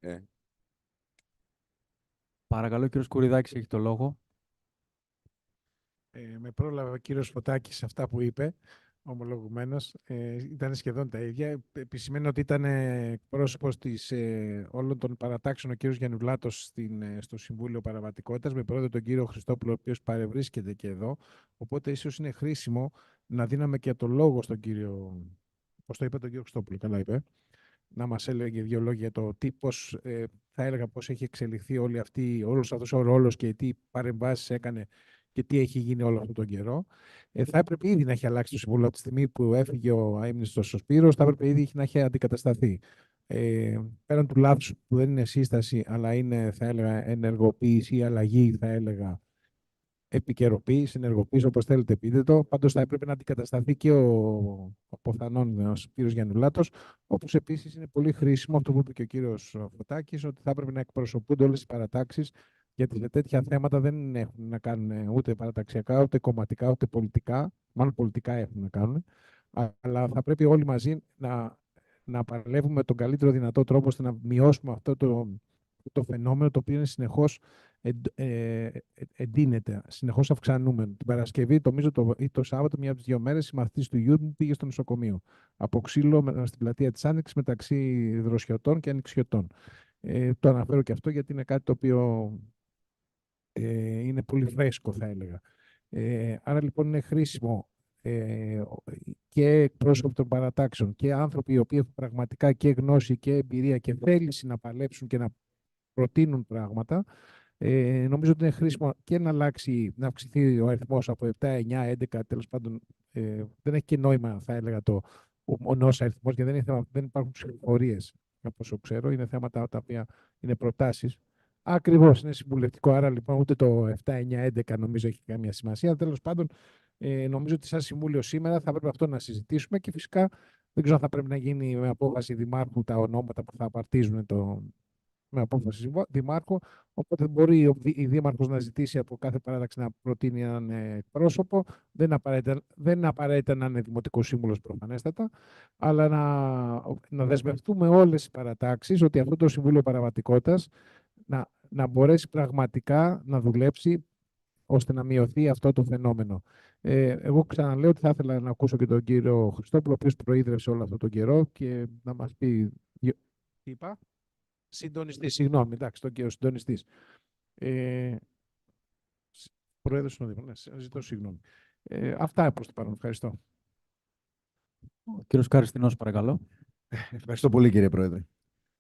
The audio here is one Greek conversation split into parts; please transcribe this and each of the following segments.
Ε, Παρακαλώ, κύριος Κουριδάκης έχει το λόγο. Με πρόλαβε ο κύριος Φωτάκης σε αυτά που είπε, ομολογουμένως. Ήταν σχεδόν τα ίδια. Επισημαίνω ότι ήταν πρόσωπος όλων των παρατάξεων ο κύριος Γιαννουλάτος στο Συμβούλιο Παραβατικότητας, με πρόεδρο τον κύριο Χριστόπουλο, ο οποίος παρευρίσκεται και εδώ. Οπότε ίσως είναι χρήσιμο να δίναμε και το λόγο στον κύριο, πώς το είπε τον κύριο Χριστόπουλο, καλά είπε, να μας έλεγε δύο λόγια για το πώς, θα έλεγα, πώς έχει εξελιχθεί όλος αυτός ο ρόλος και τι παρεμβάσεις έκανε και τι έχει γίνει όλο αυτόν τον καιρό. Θα έπρεπε ήδη να έχει αλλάξει το Συμβούλιο από τη στιγμή που έφυγε ο αείμνηστος ο Σπύρος, θα έπρεπε ήδη να έχει αντικατασταθεί. Πέραν του λάθους που δεν είναι σύσταση, αλλά είναι, θα έλεγα, ενεργοποίηση ή αλλαγή, θα έλεγα, επικαιροποίηση, ενεργοποίηση, όπως θέλετε πείτε το. Πάντως θα έπρεπε να αντικατασταθεί και ο ποθανόν ο Σπύρος Γιαννουλάτος, όπως επίσης είναι πολύ χρήσιμο αυτό που είπε και ο κύριος Φωτάκης, ότι θα έπρεπε να εκπροσωπούνται όλες οι παρατάξεις, γιατί σε τέτοια θέματα δεν έχουν να κάνουν ούτε παραταξιακά, ούτε κομματικά, ούτε πολιτικά. Μάλλον πολιτικά έχουν να κάνουν. Αλλά θα πρέπει όλοι μαζί να παλεύουμε με τον καλύτερο δυνατό τρόπο ώστε να μειώσουμε αυτό το φαινόμενο, το οποίο είναι συνεχώς εντείνεται, συνεχώς αυξανόμενο. Την Παρασκευή, νομίζω το Σάββατο, μία από τις δύο μέρες, η μαθητής του γιού μου πήγε στο νοσοκομείο. Από ξύλο στην πλατεία της Άνοιξης μεταξύ δροσιωτών και ανοιξιωτών. Το αναφέρω και αυτό γιατί είναι κάτι το οποίο είναι πολύ φρέσκο, θα έλεγα. Άρα λοιπόν είναι χρήσιμο και εκπρόσωποι των παρατάξεων και άνθρωποι οι οποίοι έχουν πραγματικά και γνώση και εμπειρία και θέληση να παλέψουν και να προτείνουν πράγματα. Νομίζω ότι είναι χρήσιμο και να αυξηθεί ο αριθμός από 7, 9, 11, τέλος πάντων. Δεν έχει και νόημα, θα έλεγα, ο μονός αριθμός, γιατί δεν υπάρχουν ψηφοφορίες, από όσο ξέρω. Είναι θέματα τα οποία είναι προτάσεις. Ακριβώς, είναι συμβουλευτικό, άρα λοιπόν ούτε το 7, 9, 11 νομίζω έχει καμία σημασία. Τέλος πάντων, νομίζω ότι σαν Συμβούλιο σήμερα θα πρέπει αυτό να συζητήσουμε και φυσικά δεν ξέρω αν θα πρέπει να γίνει με απόφαση δημάρχου τα ονόματα που θα απαρτίζουν με απόφαση δημάρχου. Οπότε μπορεί η δήμαρχος να ζητήσει από κάθε παράταξη να προτείνει έναν πρόσωπο. Δεν είναι απαραίτητα να είναι δημοτικός σύμβουλος προφανέστατα, αλλά να δεσμευτούμε όλες οι παρατάξεις ότι αυτό το Συμβούλιο Παραβατικότητας να μπορέσει πραγματικά να δουλέψει ώστε να μειωθεί αυτό το φαινόμενο. Εγώ ξαναλέω ότι θα ήθελα να ακούσω και τον κύριο Χριστόπουλο, ο οποίος προείδρευσε όλο αυτό τον καιρό και να μας πει. Τι είπα? Συντονιστή, συγγνώμη, εντάξει, τον κύριο συντονιστή. Πρόεδρος του Δήμου, ναι, ζητώ συγγνώμη. Αυτά προς το παρόν. Ευχαριστώ. Ο κύριος Καριστινός, παρακαλώ. Ευχαριστώ πολύ, κύριε Πρόεδρε.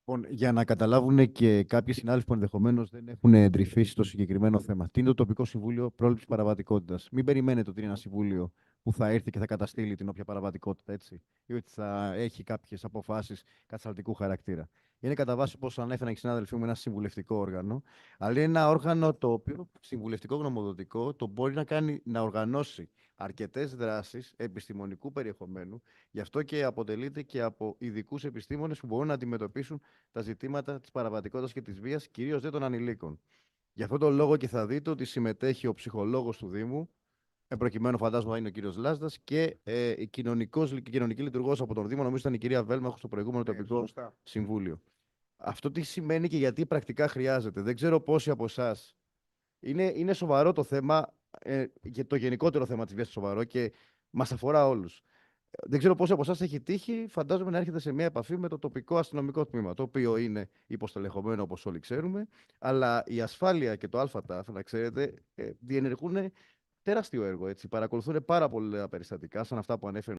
Λοιπόν, για να καταλάβουν και κάποιοι συνάδελφοι που ενδεχομένως δεν έχουν εντρυφήσει στο συγκεκριμένο θέμα. Τι είναι το Τοπικό Συμβούλιο Πρόληψης Παραβατικότητας? Μην περιμένετε ότι είναι ένα συμβούλιο που θα έρθει και θα καταστήλει την όποια παραβατικότητα, έτσι, ή ότι θα έχει κάποιες αποφάσεις κατασταλτικού χαρακτήρα. Είναι κατά βάση, όπως ανέφεραν οι συνάδελφοί μου, ένα συμβουλευτικό όργανο, αλλά είναι ένα όργανο το οποίο συμβουλευτικό γνωμοδοτικό το μπορεί να οργανώσει αρκετές δράσεις επιστημονικού περιεχομένου. Γι' αυτό και αποτελείται και από ειδικούς επιστήμονες που μπορούν να αντιμετωπίσουν τα ζητήματα της παραβατικότητας και της βίας, κυρίως δε των ανηλίκων. Γι' αυτόν τον λόγο και θα δείτε ότι συμμετέχει ο ψυχολόγος του Δήμου, προκειμένου φαντάζομαι θα είναι ο κύριος Λάσδας, και η κοινωνική λειτουργός από τον Δήμο, νομίζω ήταν η κυρία Βέλμαχο στο προηγούμενο τοπικό συμβούλιο. Αυτό τι σημαίνει και γιατί πρακτικά χρειάζεται? Δεν ξέρω πόσοι από εσάς. Είναι σοβαρό το θέμα, και το γενικότερο θέμα της βίας είναι σοβαρό και μας αφορά όλους. Δεν ξέρω πόσοι από εσάς έχει τύχει, φαντάζομαι, να έρχεται σε μια επαφή με το τοπικό αστυνομικό τμήμα, το οποίο είναι υποστελεχωμένο, όπως όλοι ξέρουμε, αλλά η ασφάλεια και το ΑΤΑΦ, να ξέρετε, διενεργούν τεράστιο έργο. Έτσι. Παρακολουθούν πάρα πολλά περιστατικά, σαν αυτά που ανέφερε